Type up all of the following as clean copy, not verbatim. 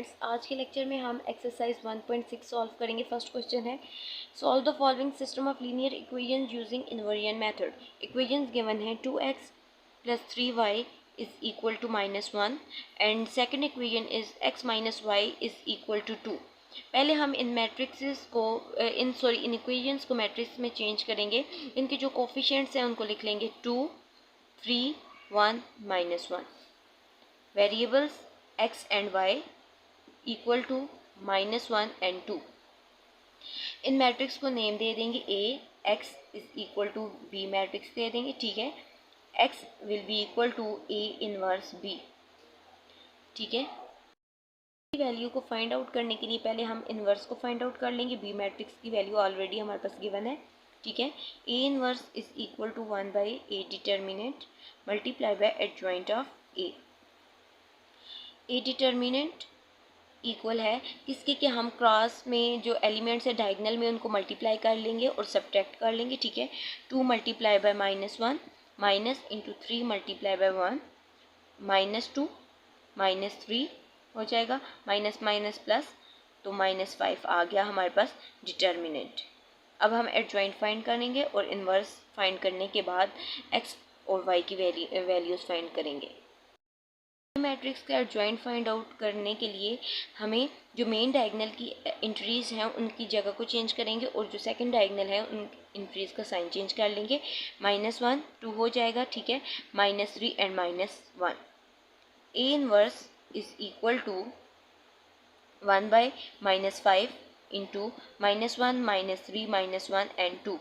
Students, आज के lecture में हम एक्सरसाइज 1.6 सॉल्व करेंगे। फर्स्ट क्वेश्चन है, solve the following system of linear equations using inversion method. Equations given है 2x plus 3y is equal to -1 and second equation is x minus y is equal to 2। पहले हम इन matrix को इन equations को matrix में change करेंगे। इनके जो कोफिशिएंट्स हैं उनको लिख लेंगे 2, 3, 1, -1। Variables x and y equal to -1 and 2। इन मैट्रिक्स को नेम दे देंगे a, x is equal to b matrix दे देंगे, ठीक है। x will be equal to a inverse b, ठीक है। वैल्यू को फाइंड आउट करने के लिए पहले हम इनवर्स को फाइंड आउट कर लेंगे। b मैट्रिक्स की वैल्यू ऑलरेडी हमारे पास गिवन है, ठीक है। a inverse is equal to 1 by a determinant multiply by adjoint of a। A determinant equal है किसके, कि हम क्रॉस में जो एलिमेंट्स है डायगनल में उनको मल्टीप्लाई कर लेंगे और सब्ट्रैक्ट कर लेंगे, ठीक है। 2 multiply by -1 minus into 3 multiply by 1 -2 -3 हो जाएगा, माइनस माइनस प्लस, तो -5 आ गया हमारे पास डिटर्मिनेंट। अब हम एडजॉइंट फाइंड करेंगे और इनवर्स फाइंड करने के बाद x और y की वैल्यूज़ फाइंड करेंगे। मैट्रिक्स का एडजॉइंट फाइंड आउट करने के लिए हमें जो मेन डायगनल की एंट्रीज हैं उनकी जगह को चेंज करेंगे और जो सेकंड डायगनल है उन एंट्रीज का साइन चेंज कर लेंगे। -1 2 हो जाएगा, ठीक है, -3 and -1। A inverse is equal to 1 by -5 into -1 -3 -1 and 2।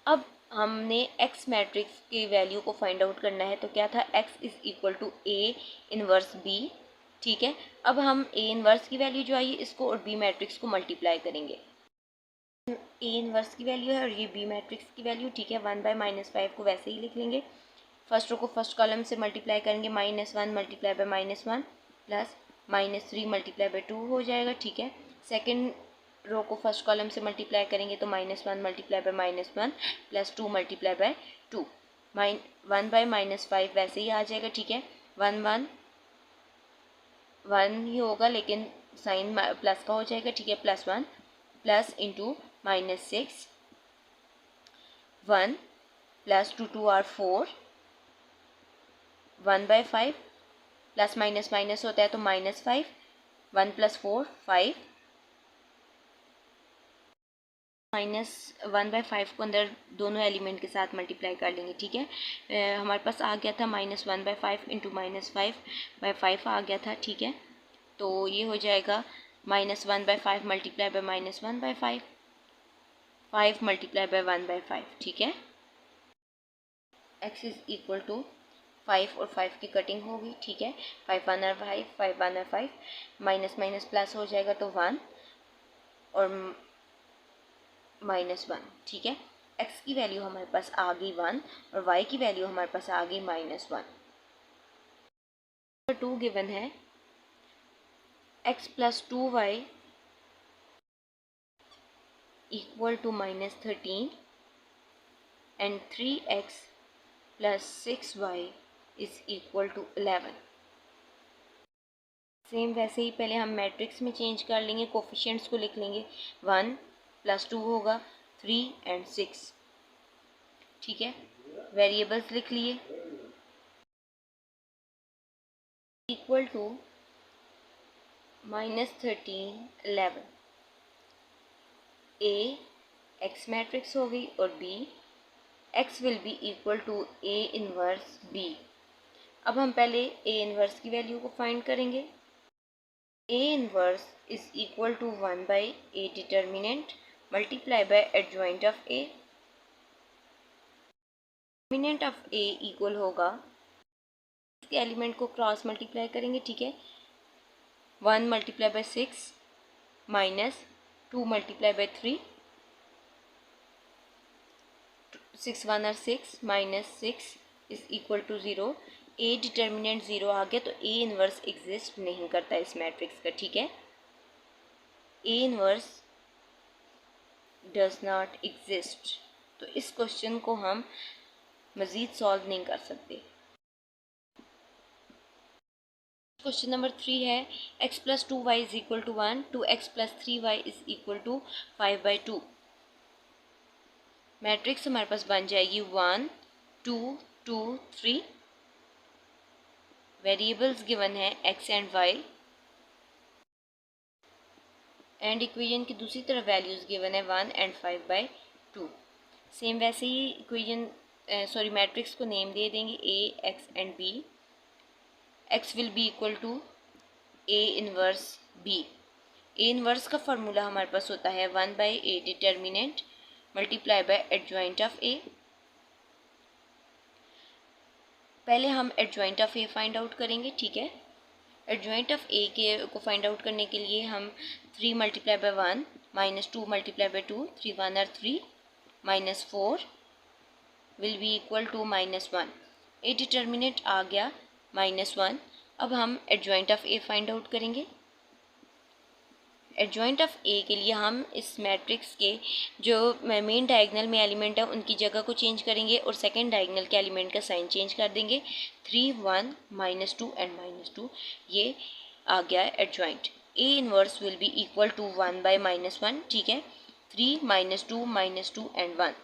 अब हमने x मैट्रिक्स की वैल्यू को फाइंड आउट करना है, तो क्या था, x is equal to a inverse b, ठीक है। अब हम a इनवर्स की वैल्यू जो आई है इसको और b मैट्रिक्स को मल्टीप्लाई करेंगे। a इनवर्स की वैल्यू है और ये b मैट्रिक्स की वैल्यू, ठीक है। 1 बाई -5 को वैसे ही लिख लेंगे। फर्स्ट रो को फर्स्ट कॉलम से मल्टीप्लाई करेंगे, -1 multiply by -1 plus -3 multiply by 2 हो जाएगा, ठीक है। सेकेंड रो को फर्स्ट कॉलम से मल्टीप्लाई करेंगे तो -1 multiply by -1 plus 2 multiply by 2, 1 by -5 वैसे ही आ जाएगा, ठीक है। 1 1 1 ही होगा लेकिन साइन प्लस का हो जाएगा, ठीक है। +1 plus into -6 1 plus 2 2 are 4 1 by 5 plus minus minus होता है तो -5 1 प्लस 4 5 -1 बाय 5 को अंदर दोनों एलिमेंट के साथ मल्टीप्लाई कर लेंगे, ठीक है। हमारे पास आ गया था -1 बाय 5 इंटू -5 बाय 5 आ गया था, ठीक है। तो ये हो जाएगा -1 by 5 multiply by -1 by 5 5 multiply by 1 by 5, ठीक है। x इज इक्वल टू 5 और 5 की कटिंग होगी, ठीक है। 5 1 और 5 5 1 और 5 माइनस माइनस प्लस हो जाएगा तो 1 और -1, ठीक है। x की वैल्यू हमारे पास आ गई 1 और y की वैल्यू हमारे पास आ गई -1। 2 गिवन है, x plus 2y equal to -13 and 3x plus 6y is equal to 11। Same वैसे ही पहले हम मैट्रिक्स में चेंज कर लेंगे, कोफिशिएंट्स को लिख लेंगे। 1 प्लस 2 होगा 3 एंड 6, ठीक है। वेरिएबल्स लिख लिए, equal to -13 11। a x matrix हो गई और b x will be equal to a inverse b। अब हम पहले a इनवर्स की वैल्यू को फाइंड करेंगे। a inverse is equal to 1 by a determinant multiply by adjoint of a। Determinant of a equal होगा, इसके एलिमेंट को cross multiply करेंगे, ठीक है। 1 multiply by 6 minus 2 multiply by 3 6 1 और 6 -6 is equal to 0। A determinant 0 आ गया तो ए इनवर्स एग्जिस्ट नहीं करता इस मैट्रिक्स का, ठीक है। A inverse does not exist, तो इस क्वेश्चन को हम मज़ीद सॉल्व नहीं कर सकते। क्वेश्चन नंबर 3 है x plus 2y is equal to 1, 2x plus 3y is equal to 5/2। Matrix हमारे पास बन जाएगी 1 2 2 3। वेरिएबल्स गिवन है x and y and equation की दूसरी तरफ वैल्यूज गिवन है 1 एंड 5/2। सेम वैसे ही इक्वेशन मैट्रिक्स को नेम दे देंगे a x and b। x will be equal to a inverse b। a inverse का फॉर्मूला हमारे पास होता है 1/a determinant multiply by adjoint of a। पहले हम adjoint of a find out करेंगे, ठीक है। एडजॉइंट ऑफ a के को फाइंड आउट करने के लिए हम 3 multiply by 1 minus 2 multiply by 2, 3 1 are 3 minus 4 will be equal to -1। a determinant आ गया -1। अब हम adjoint of a find out करेंगे। एडजॉइंट ऑफ a के लिए हम इस मैट्रिक्स के जो मेन डायगोनल में एलिमेंट है उनकी जगह को चेंज करेंगे और सेकंड डायगोनल के एलिमेंट का साइन चेंज कर देंगे। 3 1 -2 एंड -2 ये आ गया adjoint. a inverse will be equal to 1/-1, ठीक है। 3 -2 -2 एंड 1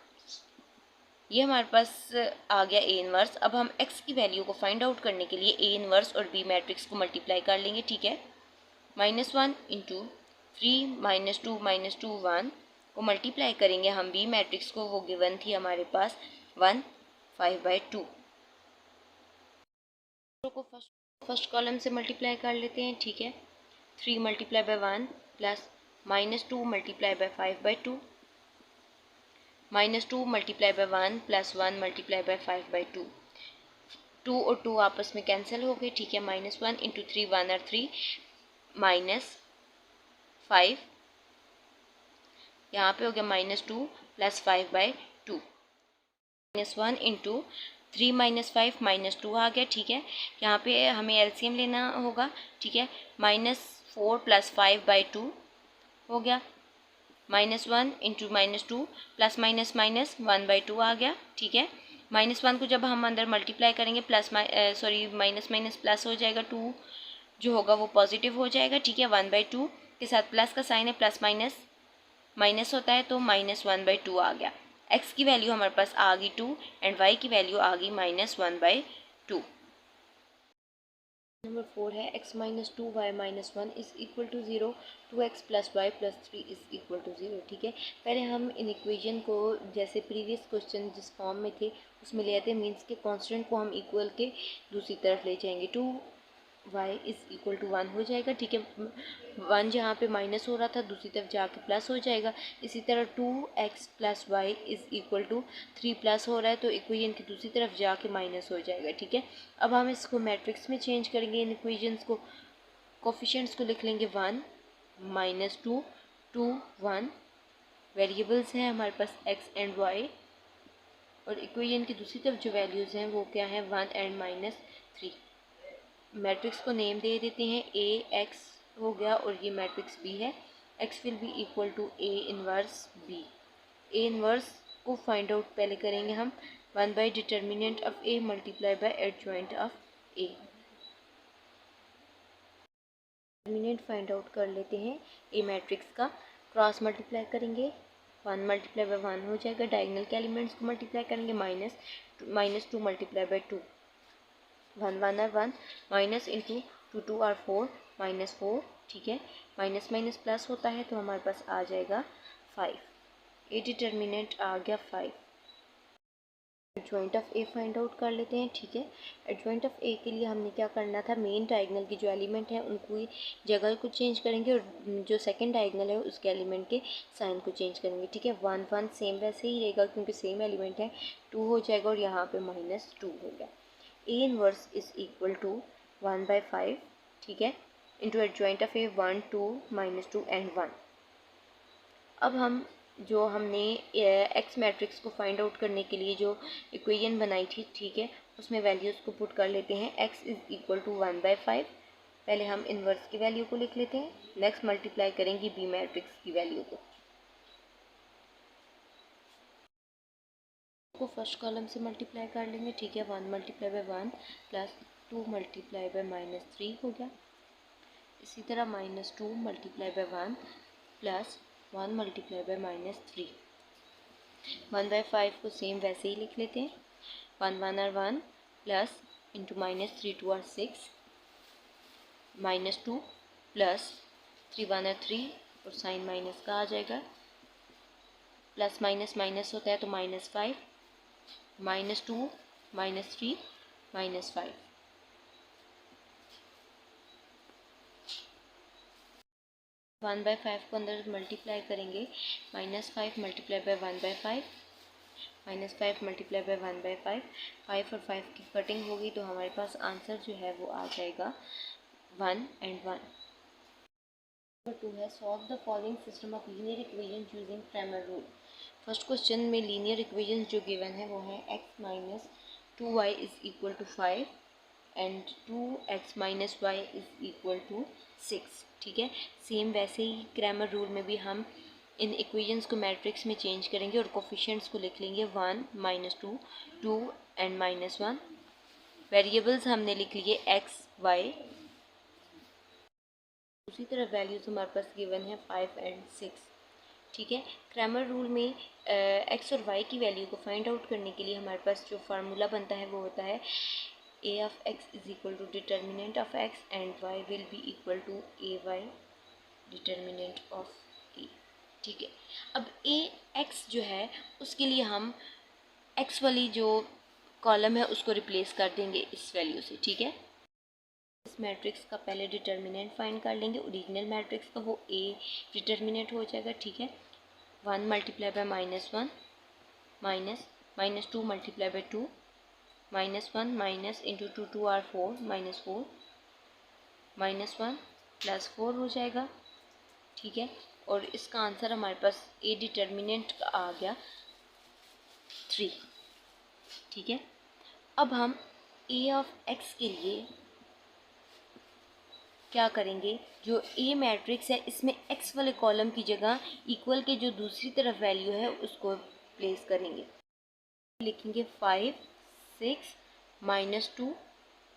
ये हमारे पास आ गया a इनवर्स। अब हम x की वैल्यू को फाइंड आउट करने के लिए a इनवर्स और b मैट्रिक्स को मल्टीप्लाई कर लेंगे, ठीक है। -1 इंटू 3 -2 -2 1 को मल्टीप्लाई करेंगे हम b मैट्रिक्स को, वो गिवन थी हमारे पास 1 5/2। को फर्स्ट कॉलम से मल्टीप्लाई कर लेते हैं, ठीक है। 3 multiply by 1 plus -2 multiply bye 5/2 -2 multiply by 1 plus 1 multiply bye 5/2। 2 और 2 आपस में कैंसिल हो गए, ठीक है। -1 इंटू 3 1 और 3 -5 यहाँ पे हो गया -2 प्लस 5/2। -1 इंटू 3 -5 -2 आ गया, ठीक है। यहाँ पे हमें एलसीएम लेना होगा, ठीक है। -4 प्लस 5/2 हो गया। -1 इंटू -2 प्लस माइनस माइनस 1/2 आ गया, ठीक है। -1 को जब हम अंदर मल्टीप्लाई करेंगे माइनस माइनस प्लस हो जाएगा, 2 जो होगा वो पॉजिटिव हो जाएगा, ठीक है। 1/2 के साथ प्लस का साइन है, प्लस माइनस माइनस होता है तो -1/2 आ गया। x की वैल्यू हमारे पास आ गई 2 एंड y की वैल्यू आ गई -1/2। नंबर 4 है x - 2y - 1 is equal to 0, 2x plus y plus 3 is equal to 0, ठीक है। पहले हम इन इक्वेशन को जैसे प्रीवियस क्वेश्चन जिस फॉर्म में थे उसमें ले आते हैं, मीन्स के कांस्टेंट को हम इक्वल के दूसरी तरफ ले जाएंगे। 2y इज इक्वल टू 1 हो जाएगा, ठीक है। 1 जहाँ पे माइनस हो रहा था दूसरी तरफ जाके प्लस हो जाएगा। इसी तरह 2x plus y is equal to 3 plus हो रहा है तो इक्वेशन की दूसरी तरफ जाके माइनस हो जाएगा, ठीक है। अब हम इसको मैट्रिक्स में चेंज करेंगे, इन इक्वेशंस को कोफिशिएंट्स को लिख लेंगे 1 -2 2 1। वेरिएबल्स हैं हमारे पास x एंड y और इक्वेशन की दूसरी तरफ जो वैल्यूज़ हैं वो क्या है 1 एंड -3। मैट्रिक्स को नेम दे देते हैं a x हो गया और ये मैट्रिक्स b है। x will be equal to a inverse b। a inverse को फाइंड आउट पहले करेंगे हम 1 by determinant of a multiply by adjoint of a। Determinant find out कर लेते हैं a मैट्रिक्स का। क्रॉस मल्टीप्लाई करेंगे 1 मल्टीप्लाई बाय 1 हो जाएगा। डायगोनल के एलिमेंट्स को मल्टीप्लाई करेंगे -2 multiply by 2 1 1 are 1 minus into 2 2 are 4 -4, ठीक है। माइनस माइनस प्लस होता है तो हमारे पास आ जाएगा 5। ए डिटर्मिनेंट आ गया 5। Adjoint of A find out कर लेते हैं, ठीक है। एडजॉइंट ऑफ ए के लिए हमने क्या करना था, मेन डायगोनल की जो एलिमेंट है उनको जगह को चेंज करेंगे और जो सेकंड डायगोनल है उसके एलिमेंट के साइन को चेंज करेंगे, ठीक है। 1 1 सेम वैसे ही रहेगा क्योंकि सेम एलिमेंट है। 2 हो जाएगा और यहाँ पे -2 हो गया। A inverse is equal to 1/5, ठीक है, into adjoint of A 1 2 -2 and 1। अब हम जो हमने एक्स मैट्रिक्स को फाइंड आउट करने के लिए जो इक्वेशन बनाई थी, ठीक है, उसमें वैल्यूज़ को पुट कर लेते हैं। x is equal to 1/5। पहले हम इन्वर्स की वैल्यू को लिख लेते हैं, नेक्स्ट मल्टीप्लाई करेंगे बी मैट्रिक्स की वैल्यू को फर्स्ट कॉलम से मल्टीप्लाई कर लेंगे, ठीक है। 1 multiply by 1 plus 2 multiply by -3 हो गया। इसी तरह -2 multiply by 1 plus 1 multiply by -3। 1/5 को सेम वैसे ही लिख लेते हैं। 1 1 और 1 प्लस इंटू -3 2 और 6 -2 प्लस 3 1 और 3 और साइन माइनस का आ जाएगा। प्लस माइनस माइनस होता है तो -5 -2 -3 -5। 1/5 को अंदर मल्टीप्लाई करेंगे। -5 मल्टीप्लाई बाय 1/5 -5 मल्टीप्लाई बाय 1/5। 5 और 5 की कटिंग होगी तो हमारे पास आंसर जो है वो आ जाएगा 1 and 1। नंबर 2 है solve the following system of linear equation using Cramer rule. First question में लीनियर इक्वेशन जो गिवन है वो है x minus 2y is equal to 5 and 2x minus y is equal to 6। ठीक है, सेम वैसे ही Cramer rule में भी हम इन इक्वेशंस को मैट्रिक्स में चेंज करेंगे और कोफिशिएंट्स को लिख लेंगे 1 -2 2 एंड -1। वेरिएबल्स हमने लिख लिए x y। दूसरी तरफ वैल्यूज हमारे पास गिवन है 5 एंड 6। ठीक है, क्रैमर रूल में x और y की वैल्यू को फाइंड आउट करने के लिए हमारे पास जो फार्मूला बनता है वो होता है a of x is equal to determinant of x and y will be equal to ay determinant of a। ठीक है, अब a x जो है उसके लिए हम x वाली जो कॉलम है उसको रिप्लेस कर देंगे इस वैल्यू से। ठीक है, इस मैट्रिक्स का पहले डिटर्मिनेंट फाइंड कर लेंगे। ओरिजिनल मैट्रिक्स का वो a डिटर्मिनेंट हो जाएगा। ठीक है, 1 multiply by -1 minus -2 multiply by 2 -1 minus into 2 2 are 4 -4 -1 +4 हो जाएगा। ठीक है, और इसका आंसर हमारे पास a डिटर्मिनेंट का आ गया 3। ठीक है, अब हम a ऑफ x के लिए क्या करेंगे, जो a मैट्रिक्स है इसमें x वाले कॉलम की जगह इक्वल के जो दूसरी तरफ वैल्यू है उसको प्लेस करेंगे। लिखेंगे 5 6 -2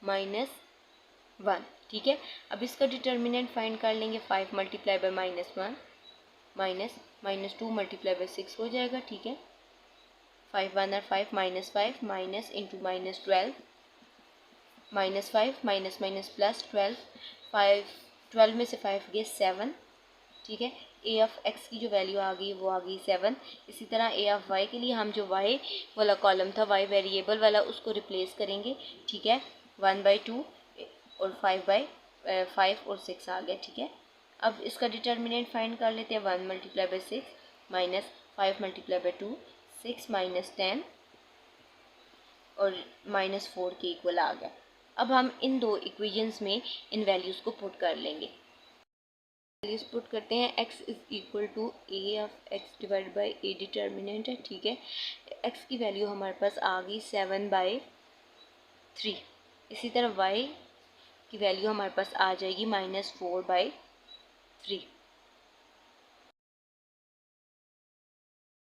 -1। ठीक है, अब इसका डिटर्मिनेंट फाइंड कर लेंगे। 5 multiply by -1 minus -2 multiply by 6 हो जाएगा। ठीक है, 5 1 और 5 -5 minus into -12 -5 minus minus plus 12 12 में से 5 गए 7। ठीक है, a ऑफ x की जो वैल्यू आ गई वो आ गई 7। इसी तरह a ऑफ y के लिए हम जो y वाला कॉलम था y वेरिएबल वाला उसको रिप्लेस करेंगे। ठीक है, 1/2 और 5 और 6 आ गया। ठीक है, अब इसका डिटर्मिनेंट फाइंड कर लेते हैं। 1 multiply by 6 minus 5 multiply by 2 6 minus 10 और -4 के इक्वल आ गया। अब हम इन दो इक्वेशंस में इन वैल्यूज़ को पुट कर लेंगे। वैल्यूज पुट करते हैं। x is equal to a of x divide by a determinant है। ठीक है, x की वैल्यू हमारे पास आ गई 7/3। इसी तरह y की वैल्यू हमारे पास आ जाएगी -4/3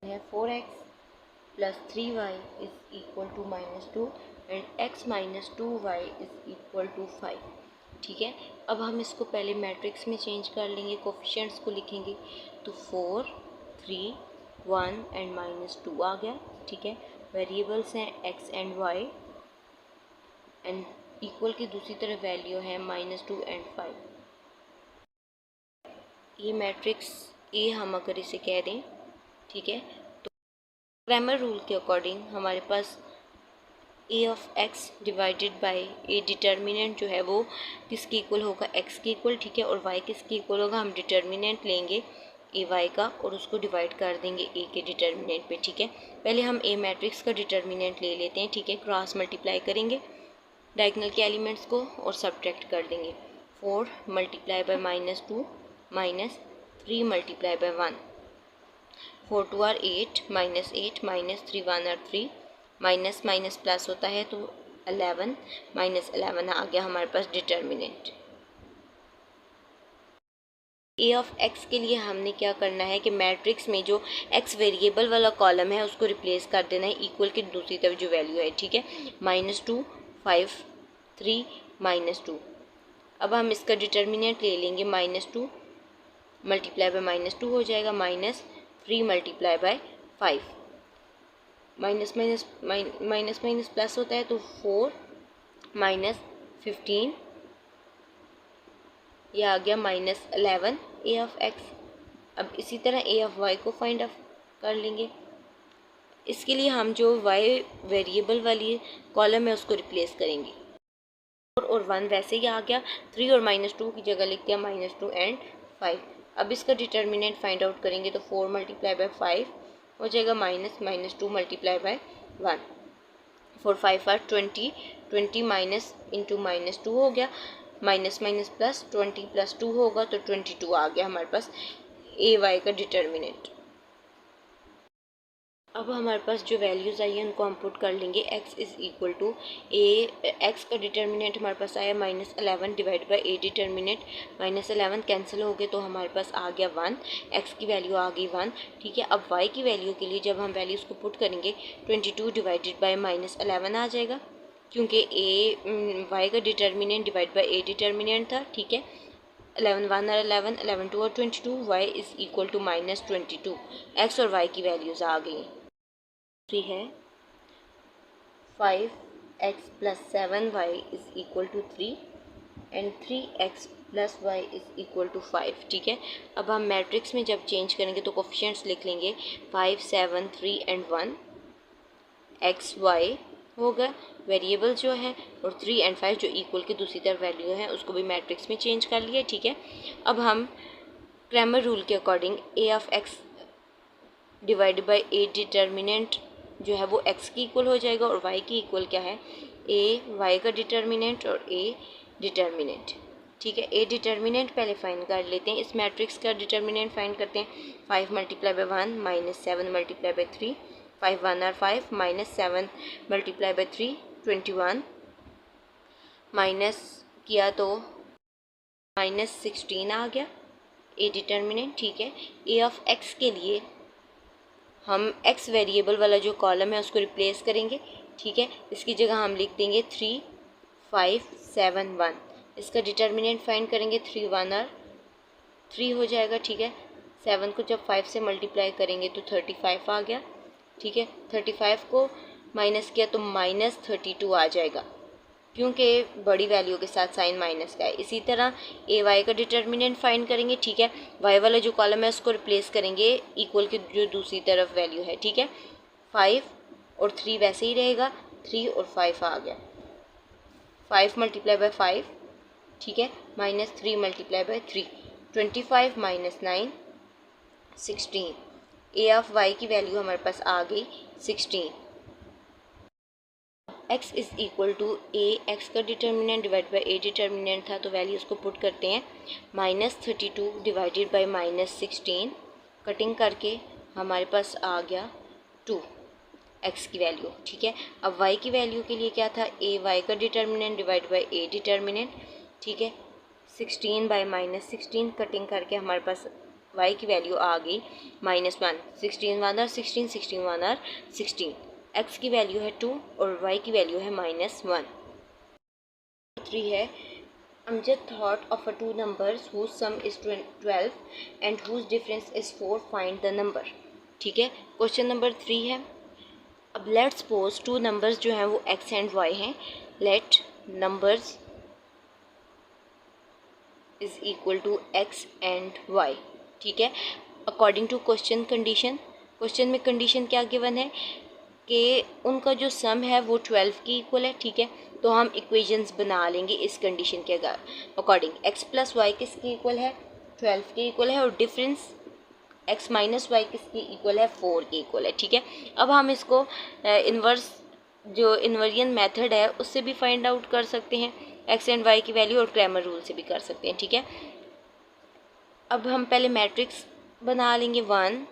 है। 4x plus 3y is equal to -2 and x minus 2y is equal to 5। ठीक है, अब हम इसको पहले मैट्रिक्स में चेंज कर लेंगे। कोफिशिएंट्स को लिखेंगे तो 4 3 1 एंड -2 आ गया। ठीक है, वेरिएबल्स हैं x and y and equal की दूसरी तरफ वैल्यू है -2 एंड 5। ये मैट्रिक्स A हम अगर इसे कह दें, ठीक है, तो क्रैमर रूल के अकॉर्डिंग हमारे पास a of x divided by a determinant जो है वो किसके इक्वल होगा, x के इक्वल। ठीक है, और y किसके इक्वल होगा, हम डिटर्मिनेंट लेंगे ए वाई का और उसको डिवाइड कर देंगे a के डिटर्मिनेंट पे। ठीक है, पहले हम a मैट्रिक्स का डिटर्मिनेंट ले लेते हैं। ठीक है, क्रॉस मल्टीप्लाई करेंगे डायगोनल के एलिमेंट्स को और सब्ट्रैक्ट कर देंगे। 4 multiply by -2 minus 3 multiply by 1 4 2 are 8 -8 -3 1 are 3 minus minus plus होता है तो 11 -11 आ गया हमारे पास डिटर्मिनेंट। a ऑफ x के लिए हमने क्या करना है कि मैट्रिक्स में जो x वेरिएबल वाला कॉलम है उसको रिप्लेस कर देना है इक्वल की दूसरी तरफ जो वैल्यू है। ठीक है, -2 5 3 -2। अब हम इसका डिटर्मिनेंट ले लेंगे -2 मल्टीप्लाई बाय -2 हो जाएगा -3 multiply bye 5। Minus minus minus minus plus होता है तो 4 -15, यह आ गया -11 ए ऑफ एक्स। अब इसी तरह ए ऑफ वाई को फाइंड आउट कर लेंगे। इसके लिए हम जो वाई वेरिएबल वाली कॉलम है उसको रिप्लेस करेंगे। 4 और 1 वैसे ही आ गया, 3 और -2 की जगह लिख दिया -2 एंड 5। अब इसका डिटर्मिनेंट फाइंड आउट करेंगे तो 4 मल्टीप्लाई बाय 5 हो जाएगा -2 multiply by 1। 4 5 are 20, 20 minus into -2 हो गया, माइनस माइनस प्लस 20 + 2 होगा तो 22 आ गया हमारे पास ए वाई का डिटर्मिनेंट। अब हमारे पास जो वैल्यूज़ आई हैं उनको हम पुट कर लेंगे। x is equal to x का डिटर्मिनेंट हमारे पास आया -11 divide by A determinant. -11 cancel हो गए तो हमारे पास आ गया 1, x की वैल्यू आ गई 1। ठीक है, अब y की वैल्यू के लिए जब हम वैल्यूज़ को पुट करेंगे 22 डिवाइडेड बाई -11 आ जाएगा, क्योंकि y का determinant divide by A determinant था। ठीक है, 11 1 और 11, 11 2 और 22, y is equal to -22। x और y की वैल्यूज़ आ गई। 3 है 5x + 7y is equal to 3 and 3x + y is equal to 5। ठीक है, अब हम मैट्रिक्स में जब चेंज करेंगे तो कोफिशिएंट्स लिख लेंगे 5 7 3 एंड 1। x y होगा वेरिएबल जो है, और 3 एंड 5 जो इक्वल की दूसरी तरफ वैल्यू है उसको भी मैट्रिक्स में चेंज कर लिया। ठीक है, अब हम क्रैमर रूल के according A of x divide by A determinant जो है वो x की इक्वल हो जाएगा, और y की इक्वल क्या है, ए y का डिटर्मिनेंट और a डिटर्मिनेंट। ठीक है, ए डिटर्मिनेंट पहले फाइंड कर लेते हैं। इस मैट्रिक्स का डिटर्मिनेंट फाइंड करते हैं। 5 multiply by 1 -7 multiply by 3, 5 1 are 5 -7 multiply by 3 21, minus किया तो -16 आ गया ए डिटर्मिनेंट। ठीक है, ए ऑफ एक्स के लिए हम x वेरिएबल वाला जो कॉलम है उसको रिप्लेस करेंगे। ठीक है, इसकी जगह हम लिख देंगे 3 5 7 1। इसका डिटर्मिनेंट फाइंड करेंगे, 3 1 और 3 हो जाएगा। ठीक है, 7 को जब 5 से मल्टीप्लाई करेंगे तो 35 आ गया। ठीक है, 35 को माइनस किया तो -32 आ जाएगा, क्योंकि बड़ी वैल्यू के साथ साइन माइनस का है। इसी तरह ए वाई का डिटर्मिनेंट फाइंड करेंगे। ठीक है, वाई वाला जो कॉलम है उसको रिप्लेस करेंगे इक्वल की जो दूसरी तरफ वैल्यू है। ठीक है, 5 और 3 वैसे ही रहेगा, 3 और 5 आ गया, 5 मल्टीप्लाई बाई 5। ठीक है, -3 multiply by 3, 25 -9 16। A of Y की वैल्यू हमारे पास आ गई 16। x is equal to A, X का determinant divide by A determinant था तो वैल्यू उसको पुट करते हैं। -32 डिवाइडेड बाई -16, कटिंग करके हमारे पास आ गया 2 x की वैल्यू। ठीक है, अब y की वैल्यू के लिए क्या था, ए y का determinant divide by A determinant. ठीक है, 16 बाई -16, कटिंग करके हमारे पास y की वैल्यू आ गई -1। 16 1 और 16, 16 1 और 16। x की वैल्यू है 2 और y की वैल्यू है -1। 3 है Amjad thought of a two numbers whose sum is 12 and whose difference is 4, find the number। ठीक है, क्वेश्चन नंबर 3 है। अब लेट्स सपोज टू नंबर्स जो हैं वो x एंड y हैं। Let numbers is equal to x and y। ठीक है, according to question condition, question में कंडीशन क्या गिवन है कि उनका जो सम है वो 12 की इक्वल है। ठीक है, तो हम इक्वेशंस बना लेंगे इस कंडीशन के अकॉर्डिंग। x + y किसकी इक्वल है, 12 की इक्वल है, और डिफरेंस x - y किसकी इक्वल है, 4 की इक्वल है। ठीक है, अब हम इसको इन्वर्स जो इन्वर्जन मेथड है उससे भी फाइंड आउट कर सकते हैं, x एंड y की वैल्यू, और क्रैमर रूल से भी कर सकते हैं। ठीक है, अब हम पहले मैट्रिक्स बना लेंगे 1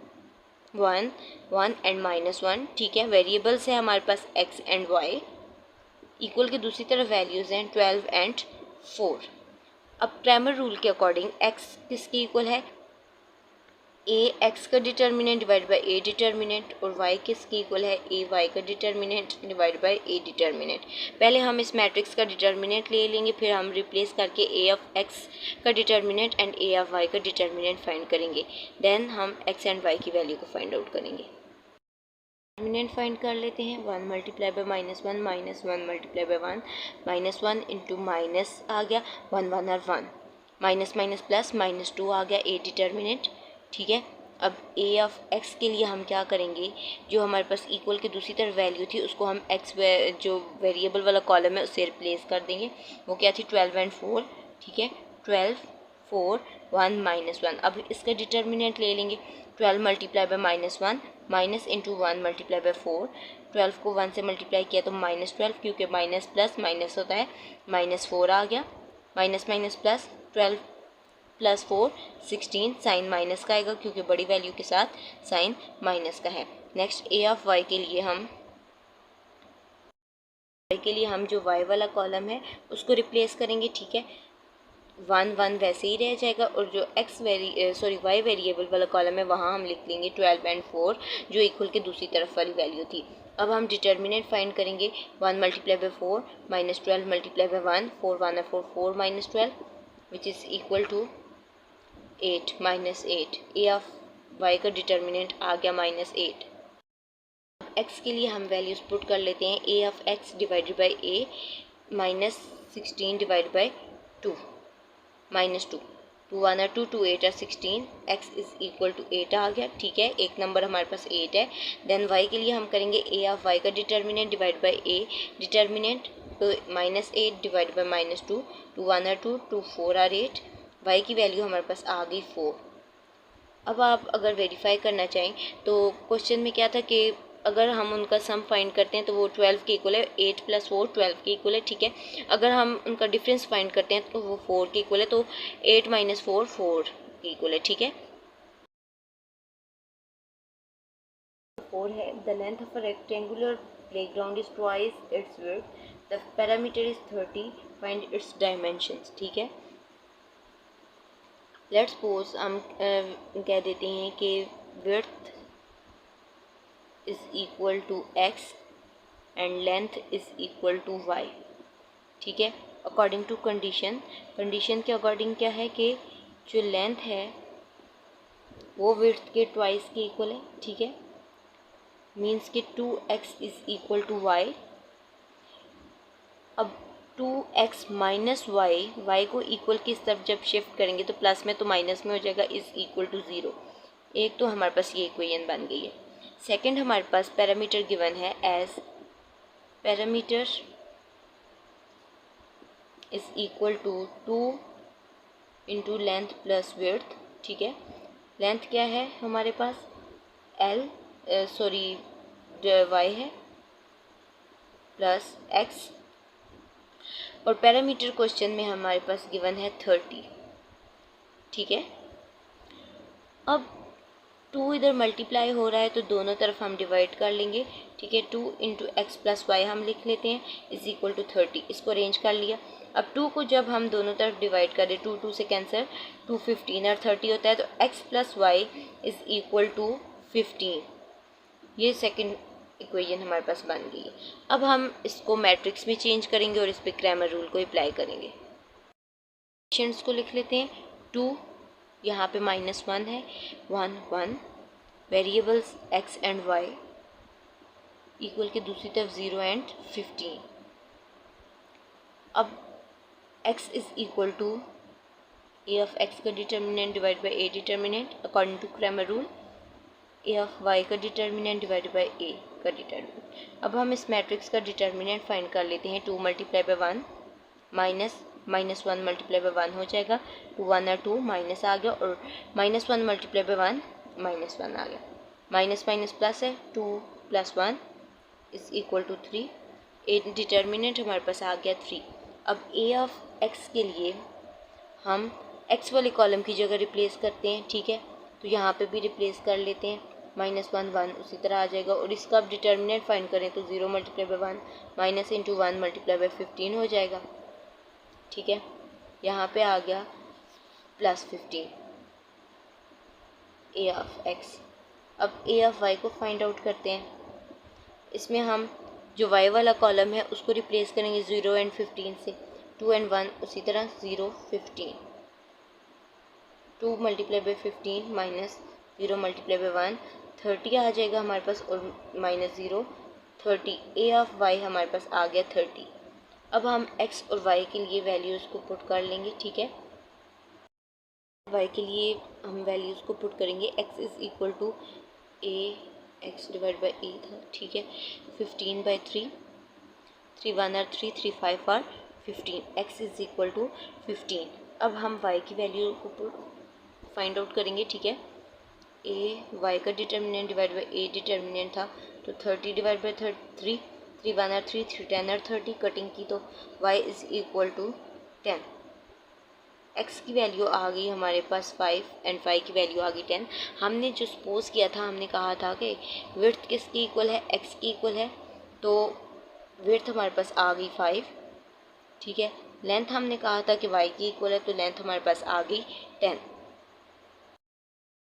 1 1 एंड -1। ठीक है, वेरिएबल्स है हमारे पास x एंड y, इक्वल की दूसरी तरफ वैल्यूज़ हैं 12 एंड 4। अब क्रैमर रूल के अकॉर्डिंग x किसकी इक्वल है, ए एक्स का determinant divide by A determinant, और वाई किसकी इक्वल है, ए वाई का determinant divide by A determinant. पहले हम इस मैट्रिक्स का डिटर्मिनेंट ले लेंगे, फिर हम रिप्लेस करके ए ऑफ एक्स का determinant and A of Y का डिटर्मिनेंट फाइंड करेंगे। देन हम एक्स एंड वाई की वैल्यू को फाइंड आउट करेंगे। डिटर्मिनेंट फाइंड कर लेते हैं। 1 multiply by -1 -1 multiply by 1 -1 into minus आ गया 1 1 और 1 माइनस माइनस प्लस -2 आ गया ए डिटर्मिनेंट। ठीक है, अब ए ऑफ एक्स के लिए हम क्या करेंगे, जो हमारे पास इक्वल की दूसरी तरफ वैल्यू थी उसको हम एक्स जो वेरिएबल वाला कॉलम है उससे रिप्लेस कर देंगे। वो क्या थी 12 एंड 4। ठीक है, 12 4 1 -1। अब इसका डिटर्मिनेंट ले लेंगे। 12 multiply by -1 minus into 1 multiply by 4। 12 को 1 से मल्टीप्लाई किया तो -12, क्योंकि माइनस प्लस माइनस होता है, -4 आ गया। Minus minus plus 12 plus 4 16, sign minus का आएगा क्योंकि बड़ी वैल्यू के साथ साइन माइनस का है। नेक्स्ट ए ऑफ वाई के लिए हम जो वाई वाला कॉलम है उसको रिप्लेस करेंगे। ठीक है, 1 1 वैसे ही रह जाएगा, और जो वाई वेरिएबल वाला कॉलम है वहाँ हम लिख लेंगे 12 एंड 4 जो इक्वल के दूसरी तरफ वाली वैल्यू थी। अब हम डिटर्मिनेंट फाइंड करेंगे। 1 multiply by 4 -12 multiply by 1 4 1 4 4 -12 which is equal to 8 -8। A of Y का डिटर्मिनेंट आ गया -8। एक्स के लिए हम वैल्यूज पुट कर लेते हैं। A of X divided by A -16 divide by 2 -2 2 1 और 2 2 8 और 16 एक्स इज इक्वल टू 8 आ गया। ठीक है, एक नंबर हमारे पास 8 है। देन वाई के लिए हम करेंगे ए ऑफ वाई का determinant divide by A determinant, तो -8 डिवाइड बाई -2 2 1 और 2 2 4 और 8। वाई की वैल्यू हमारे पास आ गई 4। अब आप अगर वेरीफाई करना चाहें तो क्वेश्चन में क्या था कि अगर हम उनका सम फाइंड करते हैं तो वो 12 के इक्वल है। 8 + 4 12 के इक्वल है। ठीक है, अगर हम उनका डिफरेंस फाइंड करते हैं तो वो 4 के इक्वल है, तो 8 - 4 4 के इक्वल है। ठीक है, 4 है। The length of a rectangular playground is twice its width, the parameter is 30, find its dimensions. ठीक है, लेट्स सपोज हम कह देते हैं कि width is equal to x and length is equal to y. ठीक है, अकॉर्डिंग टू कंडीशन के अकॉर्डिंग क्या है कि जो लेंथ है वो विड्थ के ट्वाइस के इक्वल है। ठीक है, मीन्स कि 2x is equal to Y. अब 2x माइनस वाई को इक्वल किस तरफ जब शिफ्ट करेंगे तो प्लस में तो माइनस में हो जाएगा, इज इक्वल टू 0। एक तो हमारे पास ये इक्वेशन बन गई है। सेकंड हमारे पास पैरामीटर गिवन है as parameter is equal to 2 into length plus width. ठीक है, लेंथ क्या है हमारे पास वाई है प्लस एक्स, और पैरामीटर क्वेश्चन में हमारे पास गिवन है 30। ठीक है, अब 2 इधर मल्टीप्लाई हो रहा है तो दोनों तरफ हम डिवाइड कर लेंगे। ठीक है, 2 इंटू एक्स प्लस वाई हम लिख लेते हैं इज इक्वल टू 30। इसको अरेंज कर लिया। अब 2 को जब हम दोनों तरफ डिवाइड करें 2 2 से कैंसिल, 2 15 और 30 होता है, तो x plus y is equal to 15। ये सेकंड इक्वेशन हमारे पास बन गई है। अब हम इसको मैट्रिक्स में चेंज करेंगे और इस पर क्रैमर रूल को अप्लाई करेंगे। इक्वेशंस को लिख लेते हैं। 2 यहाँ पे -1 है, 1 1 वेरिएबल्स x एंड y इक्वल के दूसरी तरफ 0 एंड 15। अब x is equal to A of x का determinant divide by A determinant according to Cramer rule, A of y का डिटर्मिनेंट डिवाइड बाई ए का डिटर्मिनेंट। अब हम इस मैट्रिक्स का डिटर्मिनेंट फाइंड कर लेते हैं। 2 मल्टीप्लाई बाई 1 -1 मल्टीप्लाई बाई 1 हो जाएगा, 2 1 और 2 माइनस आ गया, और -1 मल्टीप्लाई बाई 1 -1 आ गया। माइनस माइनस प्लस है, 2 + 1 is equal to 3। A determinant हमारे पास आ गया 3। अब ए ऑफ एक्स के लिए हम एक्स वाले कॉलम की जगह रिप्लेस करते हैं। ठीक है, तो यहाँ पे भी रिप्लेस कर लेते हैं। -1 1 उसी तरह आ जाएगा, और इसका अब डिटर्मिनेंट फाइंड करें तो 0 multiply by 1 minus into 1 multiply by 15 हो जाएगा। ठीक है, यहाँ पे आ गया +15। ए ऑफ एक्स। अब ए ऑफ वाई को फाइंड आउट करते हैं। इसमें हम जो वाई वाला कॉलम है उसको रिप्लेस करेंगे 0 एंड 15 से, 2 एंड 1 उसी तरह 0 15, 2 multiply by 15 minus 0 multiply by 1 30 आ जाएगा हमारे पास, और माइनस 0 30। ए ऑफ वाई हमारे पास आ गया 30। अब हम एक्स और वाई के लिए वैल्यूज़ को पुट कर लेंगे, ठीक है। वाई के लिए हम वैल्यूज़ को पुट करेंगे। X is equal to A X divide by A था, ठीक है। 15/3, 3 1 are 3, 3 5 or 15, X is equal to 15। अब हम वाई की वैल्यू को फाइंड आउट करेंगे, ठीक है। ए वाई का determinant divide by A determinant था, तो 30 divide by 3, 3 1 are 3, 3 10 are 30, cutting की तो y is equal to 10। X की वैल्यू आ गई हमारे पास 5 एंड वाई की वैल्यू आ गई 10। हमने जो सपोज किया था, हमने कहा था कि विड्थ किसकी इक्वल है, एक्स की इक्वल है, तो विड्थ हमारे पास आ गई 5, ठीक है। लेंथ हमने कहा था कि वाई की इक्वल है, तो लेंथ हमारे पास आ गई 10।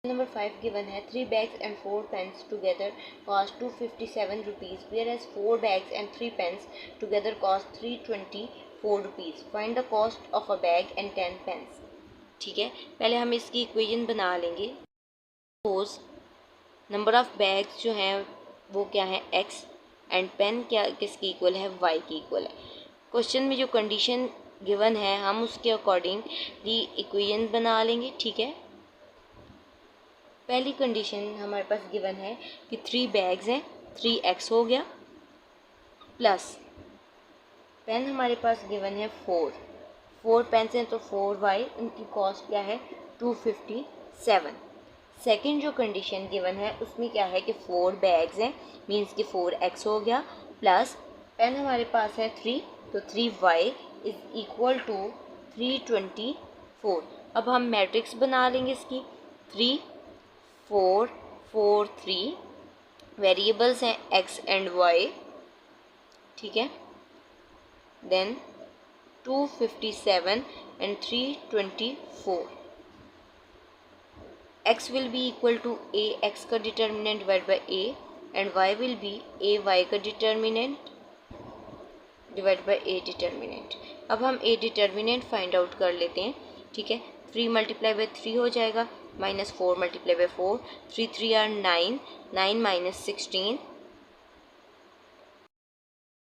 नंबर 5 गिवन है 3 bags and 4 pens together cost 257 rupees, whereas 4 bags and 3 pens together cost 324 rupees. Find the cost of a bag and 10 pens. ठीक है, पहले हम इसकी इक्वेशन बना लेंगे। सपोज नंबर ऑफ बैग्स जो हैं वो क्या है, x, एंड पेन क्या किसकी इक्वल है, y की इक्वल है। क्वेश्चन में जो कंडीशन गिवन है हम उसके अकॉर्डिंग दी इक्वेशन बना लेंगे, ठीक है। पहली कंडीशन हमारे पास गिवन है कि 3 बैग्स हैं, 3x हो गया, प्लस पेन हमारे पास गिवन है 4 पेन्स हैं, तो 4y, उनकी कॉस्ट क्या है 257। सेकंड जो कंडीशन गिवन है उसमें क्या है कि 4 बैग्स हैं, मींस कि 4x हो गया, प्लस पेन हमारे पास है 3, तो 3y इज इक्वल टू 324। अब हम मैट्रिक्स बना लेंगे इसकी। 3 4 4 3 वेरिएबल्स हैं x एंड y, ठीक है। Then 257 and 324। x will be equal to a x का determinant divide by a, and y will be a y का determinant divide by a determinant. अब हम a डिटर्मिनेंट फाइंड आउट कर लेते हैं, ठीक है। 3 मल्टीप्लाई बाई 3 हो जाएगा, minus 4 multiply by 4, 3 3 are 9, 9 minus 16,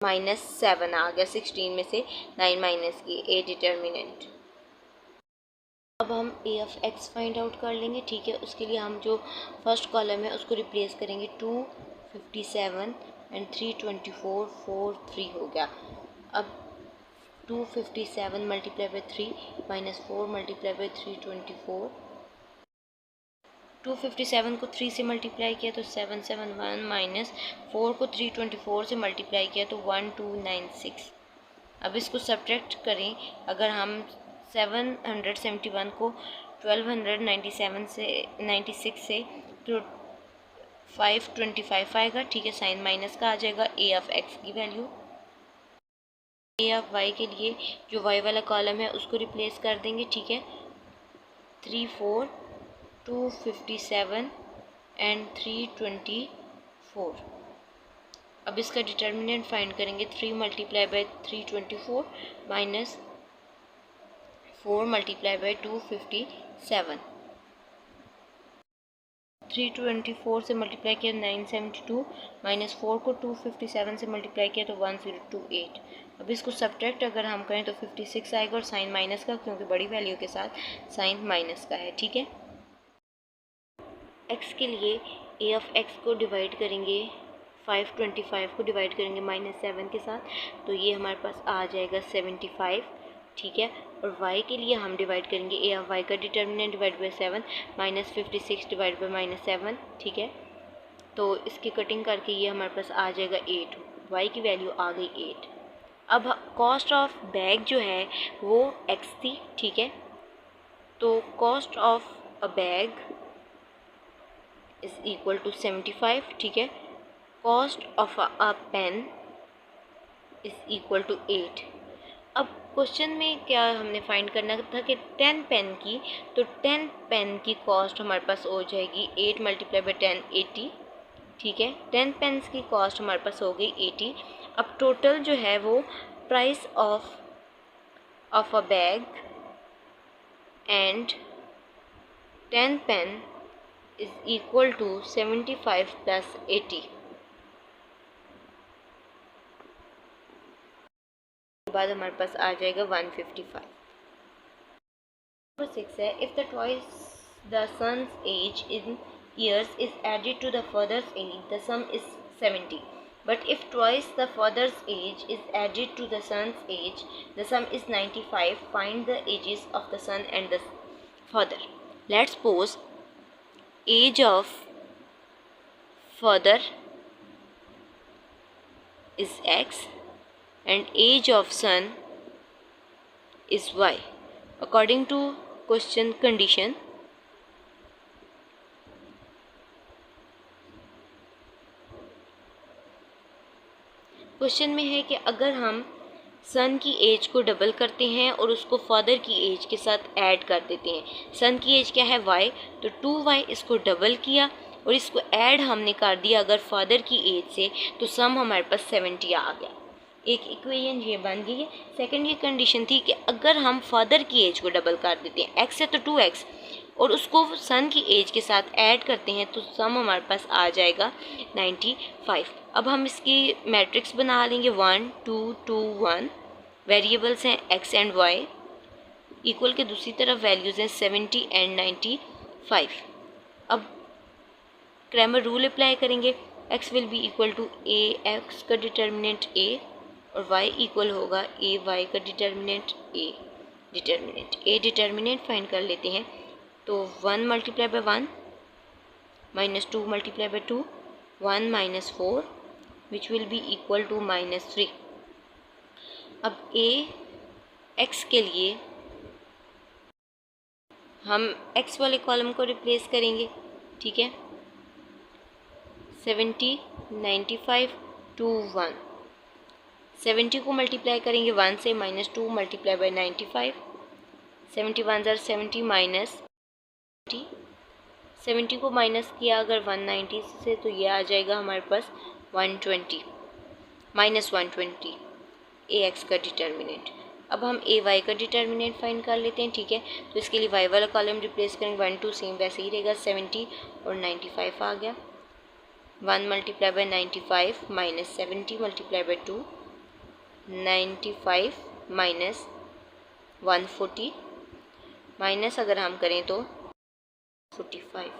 minus 7 आ गया 16 में से 9 माइनस की, ए डिटर्मिनेंट। अब हम ए ऑफ एक्स फाइंड आउट कर लेंगे, ठीक है। उसके लिए हम जो फर्स्ट कॉलम है उसको रिप्लेस करेंगे, 257 एंड 324 4 3 हो गया। अब 257 multiply by 3 minus 4 multiply by 324, 257 को 3 से मल्टीप्लाई किया तो 771, माइनस 4 को 324 से मल्टीप्लाई किया तो 1296। अब इसको सब्ट्रैक्ट करें, अगर हम 771 को 1297 से 96 से, तो 525 आएगा, ठीक है। साइन माइनस का आ जाएगा। ए ऑफ एक्स की वैल्यू, ए ऑफ वाई के लिए जो वाई वाला कॉलम है उसको रिप्लेस कर देंगे, ठीक है। 3 4 257 एंड 324। अब इसका डिटर्मिनेंट फाइंड करेंगे। 3 multiply by 324 minus 4 multiply by 257, 324 से मल्टीप्लाई किया 972, माइनस 4 को 257 से मल्टीप्लाई किया तो 1028। अब इसको सब्ट्रैक्ट अगर हम करें तो 56 आएगा, और साइन माइनस का, क्योंकि बड़ी वैल्यू के साथ साइन माइनस का है, ठीक है। एक्स के लिए ए ऑफ एक्स को डिवाइड करेंगे, 525 को डिवाइड करेंगे -7 के साथ, तो ये हमारे पास आ जाएगा 75, ठीक है। और y के लिए हम डिवाइड करेंगे ए ऑफ y का determinant divide by 7 minus 56 divide by -7, ठीक है। तो इसकी कटिंग करके ये हमारे पास आ जाएगा 8, y की वैल्यू आ गई 8। अब कॉस्ट ऑफ बैग जो है वो x थी, ठीक है। तो cost of a bag is equal to 75, ठीक है। Cost of a pen is equal to 8। अब क्वेश्चन में क्या हमने फाइंड करना था कि 10 पेन की, तो 10 पेन की कॉस्ट हमारे पास हो जाएगी 8 मल्टीप्लाई बाई 10 80, ठीक है। 10 पेन्स की कॉस्ट हमारे पास हो गई 80। अब टोटल जो है वो price of a bag and 10 pen is equal to 75 plus 80। बाद हमारे पास आ जाएगा 155। नंबर 6 है, if the twice the son's age in years is added to the father's age, the sum is 70. But if twice the father's age is added to the son's age, the sum is 95. Find the ages of the son and the father. Let's suppose age of father is x and age of son is y. According to question condition, question में है कि अगर हम सन की as को double करते हैं और उसको फादर की एज के साथ ऐड कर देते हैं। सन की एज क्या है y, तो 2y, इसको डबल किया और इसको ऐड हमने कर दिया अगर फादर की एज से, तो सम हमारे पास 70 आ गया। एक इक्वेशन ये बन गई है। सेकंड ये कंडीशन थी कि अगर हम फादर की एज को डबल कर देते हैं, x है तो 2x, और उसको सन की एज के साथ ऐड करते हैं, तो सम हमारे पास आ जाएगा 95। अब हम इसकी मैट्रिक्स बना लेंगे 1 2 2 1। वेरिएबल्स हैं x एंड y, इक्वल के दूसरी तरफ वैल्यूज़ हैं 70 एंड 95। अब क्रैमर रूल अप्लाई करेंगे। x will be equal to a, x का डिटर्मिनेंट a, और y इक्वल होगा a, y का डिटर्मिनेंट a। डिटर्मिनेंट फाइंड कर लेते हैं, तो 1 multiply by 1 minus 2 multiply by 2, 1 minus 4 which will be equal to -3। अब x के लिए हम x वाले कॉलम को रिप्लेस करेंगे, ठीक है। 70 95 2 1, 70 को मल्टीप्लाई करेंगे 1 से, -2 मल्टीप्लाई बाई 95, 71 ज़र 70 माइनस 70 को माइनस किया अगर 190 से, तो ये आ जाएगा हमारे पास 120 -120 ax का डिटर्मिनेंट। अब हम ए वाई का डिटर्मिनेंट फाइंड कर लेते हैं, ठीक है। तो इसके लिए वाई वाला कॉलम रिप्लेस करेंगे, 1 2 सेम वैसे ही रहेगा, 70 और 95 आ गया। 1 multiply by 95 minus 70 multiply by 2, 95 minus 140, minus अगर हम करें तो 45।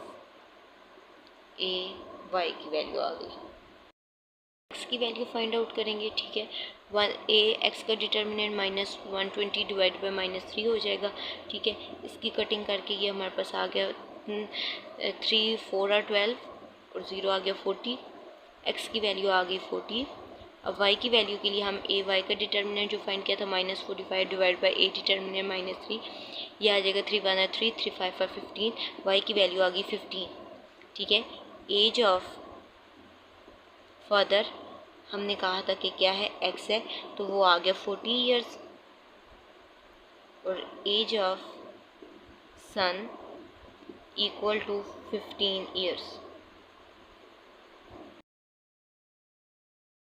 ए वाई की वैल्यू आ गई। एक्स की वैल्यू फाइंड आउट करेंगे, ठीक है। 1 ए एक्स का डिटर्मिनेंट -120 डिवाइड बाई -3 हो जाएगा, ठीक है। इसकी कटिंग करके ये हमारे पास आ गया 3 4 और 12 और 0 आ गया 40। एक्स की वैल्यू आ गई 40। अब वाई की वैल्यू के लिए हम ए वाई का डिटर्मिनेंट जो फाइंड किया था -45 डिवाइड बाई ए डिटर्मिनेंट -3, यह आ जाएगा 3 1 3 3 5 15। वाई की वैल्यू आ गई 15, ठीक है। एज ऑफ फादर हमने कहा था कि क्या है, x है, तो वो आ गया 40 ईयर्स, और age of son equal to 15 years.